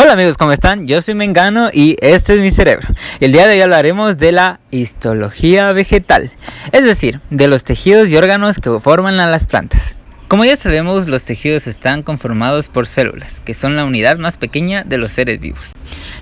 Hola amigos, ¿cómo están? Yo soy Mengano y este es mi cerebro. El día de hoy hablaremos de la histología vegetal, es decir, de los tejidos y órganos que forman a las plantas. Como ya sabemos, los tejidos están conformados por células, que son la unidad más pequeña de los seres vivos.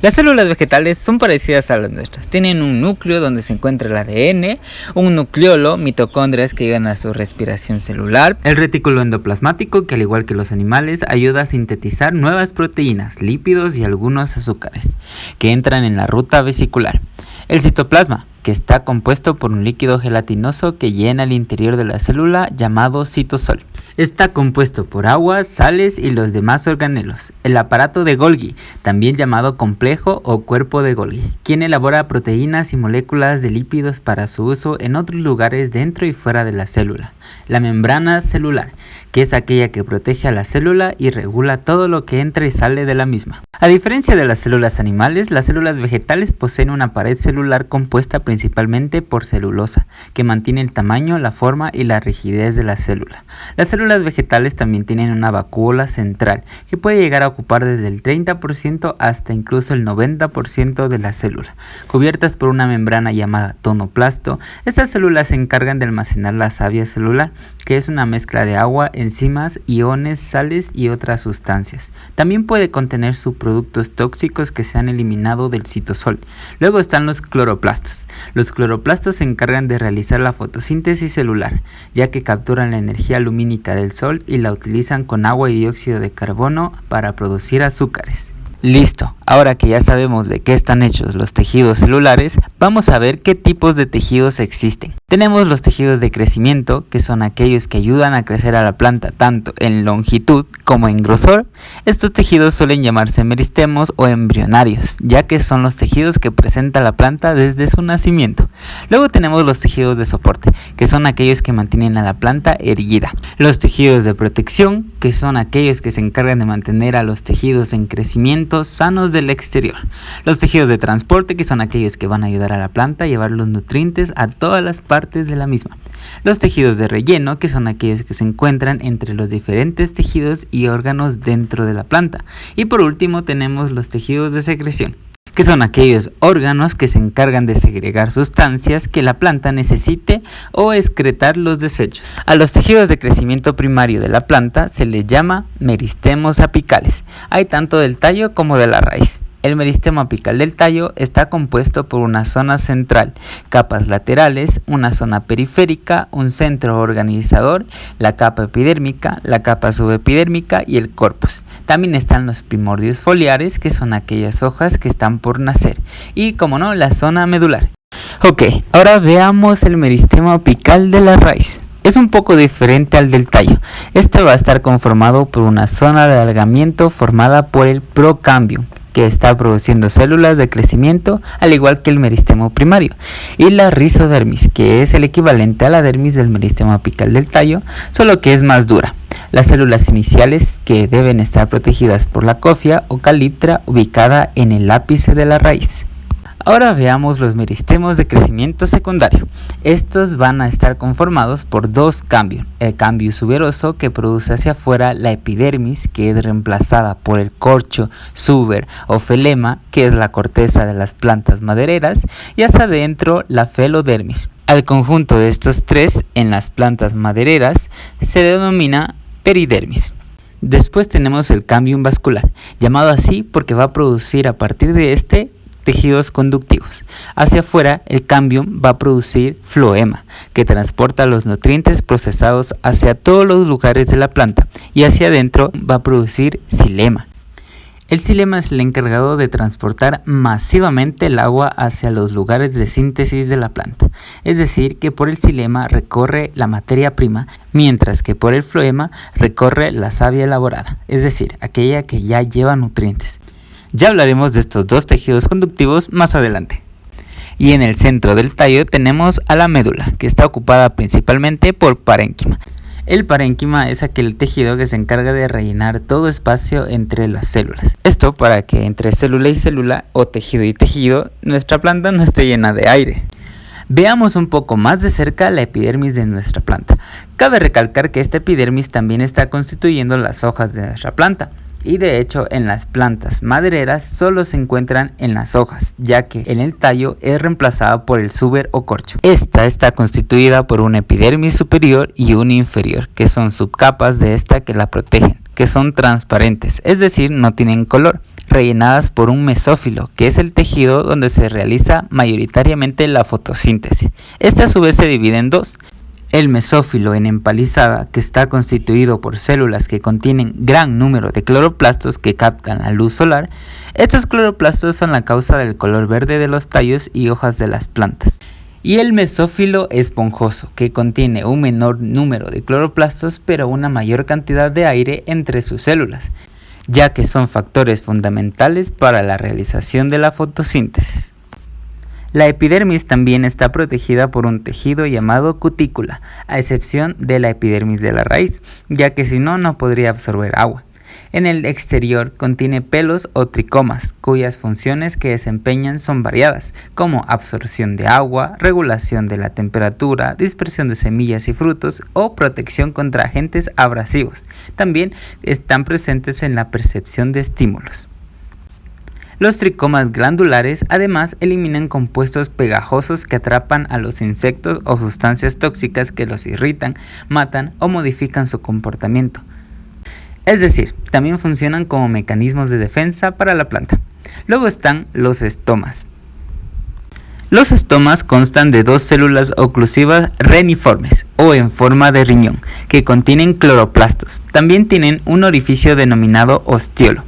Las células vegetales son parecidas a las nuestras. Tienen un núcleo donde se encuentra el ADN, un nucleolo, mitocondrias que ayudan a su respiración celular, el retículo endoplasmático que al igual que los animales ayuda a sintetizar nuevas proteínas, lípidos y algunos azúcares que entran en la ruta vesicular. El citoplasma, que está compuesto por un líquido gelatinoso que llena el interior de la célula llamado citosol. Está compuesto por agua, sales y los demás organelos. El aparato de Golgi, también llamado complejo o cuerpo de Golgi, quien elabora proteínas y moléculas de lípidos para su uso en otros lugares dentro y fuera de la célula. La membrana celular, que es aquella que protege a la célula y regula todo lo que entra y sale de la misma. A diferencia de las células animales, las células vegetales poseen una pared celular compuesta principalmente por celulosa, que mantiene el tamaño, la forma y la rigidez de la célula. Las células vegetales también tienen una vacuola central, que puede llegar a ocupar desde el 30% hasta incluso el 90% de la célula. Cubiertas por una membrana llamada tonoplasto, estas células se encargan de almacenar la savia celular, que es una mezcla de agua, enzimas, iones, sales y otras sustancias. También puede contener subproductos tóxicos que se han eliminado del citosol. Luego están los cloroplastos. Los cloroplastos se encargan de realizar la fotosíntesis celular, ya que capturan la energía lumínica del sol y la utilizan con agua y dióxido de carbono para producir azúcares. Listo, ahora que ya sabemos de qué están hechos los tejidos celulares, vamos a ver qué tipos de tejidos existen. Tenemos los tejidos de crecimiento, que son aquellos que ayudan a crecer a la planta tanto en longitud como en grosor. Estos tejidos suelen llamarse meristemos o embrionarios, ya que son los tejidos que presenta la planta desde su nacimiento. Luego tenemos los tejidos de soporte, que son aquellos que mantienen a la planta erguida. Los tejidos de protección, que son aquellos que se encargan de mantener a los tejidos en crecimiento sanos del exterior. Los tejidos de transporte, que son aquellos que van a ayudar a la planta a llevar los nutrientes a todas las partes de la misma. Los tejidos de relleno, que son aquellos que se encuentran entre los diferentes tejidos y órganos dentro de la planta. Y por último tenemos los tejidos de secreción, que son aquellos órganos que se encargan de segregar sustancias que la planta necesite o excretar los desechos. A los tejidos de crecimiento primario de la planta se les llama meristemos apicales. Hay tanto del tallo como de la raíz. El meristemo apical del tallo está compuesto por una zona central, capas laterales, una zona periférica, un centro organizador, la capa epidérmica, la capa subepidérmica y el corpus. También están los primordios foliares, que son aquellas hojas que están por nacer, y como no, la zona medular. Ok, ahora veamos el meristemo apical de la raíz. Es un poco diferente al del tallo. Este va a estar conformado por una zona de alargamiento formada por el procambium, que está produciendo células de crecimiento al igual que el meristemo primario, y la rizodermis, que es el equivalente a la dermis del meristemo apical del tallo, solo que es más dura. Las células iniciales que deben estar protegidas por la cofia o caliptra ubicada en el ápice de la raíz. Ahora veamos los meristemos de crecimiento secundario. Estos van a estar conformados por dos cambios. El cambio suberoso, que produce hacia afuera la epidermis, que es reemplazada por el corcho, suber o felema, que es la corteza de las plantas madereras, y hacia adentro la felodermis. Al conjunto de estos tres en las plantas madereras se denomina peridermis. Después tenemos el cambium vascular, llamado así porque va a producir a partir de este tejidos conductivos. Hacia afuera, el cambium va a producir floema, que transporta los nutrientes procesados hacia todos los lugares de la planta, y hacia adentro va a producir xilema. El xilema es el encargado de transportar masivamente el agua hacia los lugares de síntesis de la planta, es decir, que por el xilema recorre la materia prima, mientras que por el floema recorre la savia elaborada, es decir, aquella que ya lleva nutrientes. Ya hablaremos de estos dos tejidos conductivos más adelante. Y en el centro del tallo tenemos a la médula, que está ocupada principalmente por parénquima. El parénquima es aquel tejido que se encarga de rellenar todo espacio entre las células. Esto para que entre célula y célula, o tejido y tejido, nuestra planta no esté llena de aire. Veamos un poco más de cerca la epidermis de nuestra planta. Cabe recalcar que esta epidermis también está constituyendo las hojas de nuestra planta. y de hecho en las plantas madereras solo se encuentran en las hojas, ya que en el tallo es reemplazada por el suber o corcho. Esta está constituida por una epidermis superior y una inferior, que son subcapas de esta que la protegen, que son transparentes, es decir, no tienen color, rellenadas por un mesófilo, que es el tejido donde se realiza mayoritariamente la fotosíntesis. Este a su vez se divide en dos. El mesófilo en empalizada, que está constituido por células que contienen gran número de cloroplastos que captan la luz solar. Estos cloroplastos son la causa del color verde de los tallos y hojas de las plantas. Y el mesófilo esponjoso, que contiene un menor número de cloroplastos pero una mayor cantidad de aire entre sus células, ya que son factores fundamentales para la realización de la fotosíntesis. La epidermis también está protegida por un tejido llamado cutícula, a excepción de la epidermis de la raíz, ya que si no, no podría absorber agua. En el exterior contiene pelos o tricomas, cuyas funciones que desempeñan son variadas, como absorción de agua, regulación de la temperatura, dispersión de semillas y frutos o protección contra agentes abrasivos. También están presentes en la percepción de estímulos. Los tricomas glandulares además eliminan compuestos pegajosos que atrapan a los insectos o sustancias tóxicas que los irritan, matan o modifican su comportamiento. Es decir, también funcionan como mecanismos de defensa para la planta. Luego están los estomas. Los estomas constan de dos células oclusivas reniformes o en forma de riñón que contienen cloroplastos. También tienen un orificio denominado ostiolo.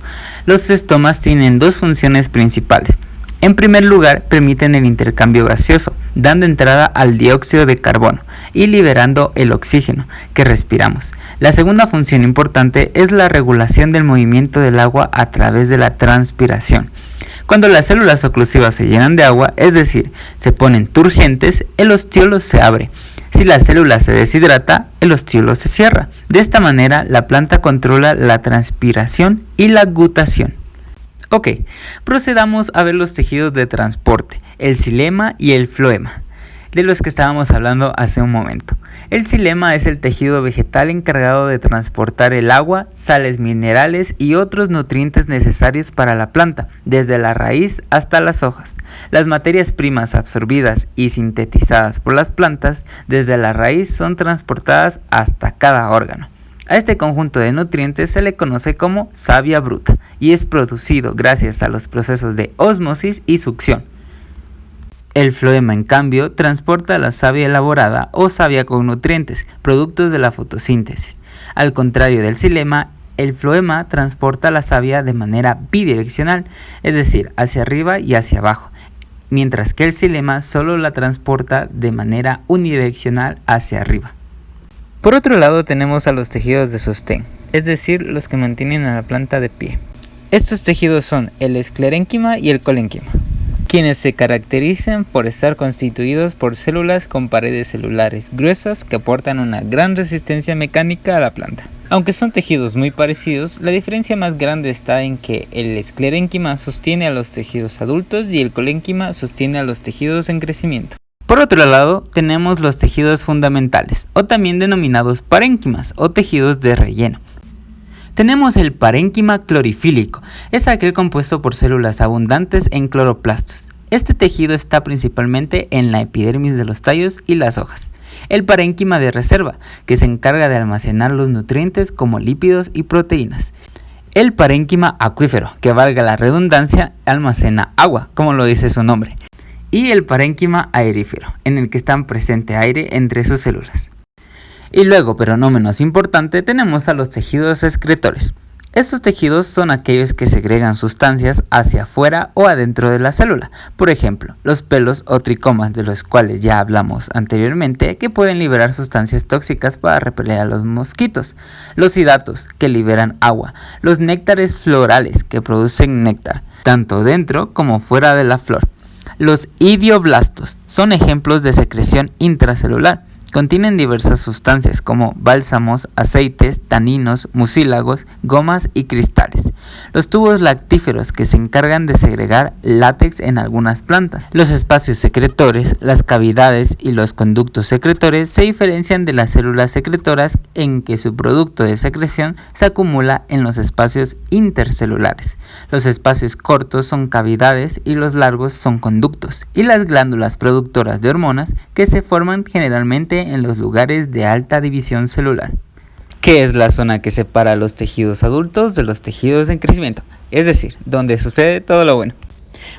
Los estomas tienen dos funciones principales. En primer lugar, permiten el intercambio gaseoso, dando entrada al dióxido de carbono y liberando el oxígeno que respiramos. La segunda función importante es la regulación del movimiento del agua a través de la transpiración. Cuando las células oclusivas se llenan de agua, es decir, se ponen turgentes, el ostiolo se abre. Si la célula se deshidrata, el ostiolo se cierra. De esta manera, la planta controla la transpiración y la gutación. Ok, procedamos a ver los tejidos de transporte, el xilema y el floema, de los que estábamos hablando hace un momento. El xilema es el tejido vegetal encargado de transportar el agua, sales minerales y otros nutrientes necesarios para la planta, desde la raíz hasta las hojas. Las materias primas absorbidas y sintetizadas por las plantas desde la raíz son transportadas hasta cada órgano. A este conjunto de nutrientes se le conoce como savia bruta y es producido gracias a los procesos de ósmosis y succión. El floema, en cambio, transporta la savia elaborada o savia con nutrientes, productos de la fotosíntesis. Al contrario del xilema, el floema transporta la savia de manera bidireccional, es decir, hacia arriba y hacia abajo, mientras que el xilema solo la transporta de manera unidireccional hacia arriba. Por otro lado tenemos a los tejidos de sostén, es decir, los que mantienen a la planta de pie. Estos tejidos son el esclerénquima y el colénquima, quienes se caracterizan por estar constituidos por células con paredes celulares gruesas que aportan una gran resistencia mecánica a la planta. Aunque son tejidos muy parecidos, la diferencia más grande está en que el esclerénquima sostiene a los tejidos adultos y el colénquima sostiene a los tejidos en crecimiento. Por otro lado, tenemos los tejidos fundamentales, o también denominados parénquimas o tejidos de relleno. Tenemos el parénquima clorofílico, es aquel compuesto por células abundantes en cloroplastos. Este tejido está principalmente en la epidermis de los tallos y las hojas. El parénquima de reserva, que se encarga de almacenar los nutrientes como lípidos y proteínas. El parénquima acuífero, que valga la redundancia, almacena agua, como lo dice su nombre. Y el parénquima aerífero, en el que está presente aire entre sus células. Y luego, pero no menos importante, tenemos a los tejidos excretores. Estos tejidos son aquellos que segregan sustancias hacia afuera o adentro de la célula. Por ejemplo, los pelos o tricomas, de los cuales ya hablamos anteriormente, que pueden liberar sustancias tóxicas para repeler a los mosquitos. Los hidatos, que liberan agua. Los néctares florales, que producen néctar, tanto dentro como fuera de la flor. Los idioblastos son ejemplos de secreción intracelular, Contienen diversas sustancias como bálsamos, aceites, taninos, mucílagos, gomas y cristales. Los tubos lactíferos que se encargan de segregar látex en algunas plantas. Los espacios secretores, las cavidades y los conductos secretores se diferencian de las células secretoras en que su producto de secreción se acumula en los espacios intercelulares. Los espacios cortos son cavidades y los largos son conductos. Y las glándulas productoras de hormonas que se forman generalmente en los lugares de alta división celular, que es la zona que separa los tejidos adultos de los tejidos en crecimiento, es decir, donde sucede todo lo bueno.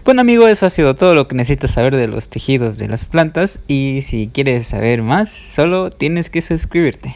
Bueno amigo, eso ha sido todo lo que necesitas saber de los tejidos de las plantas y si quieres saber más, solo tienes que suscribirte.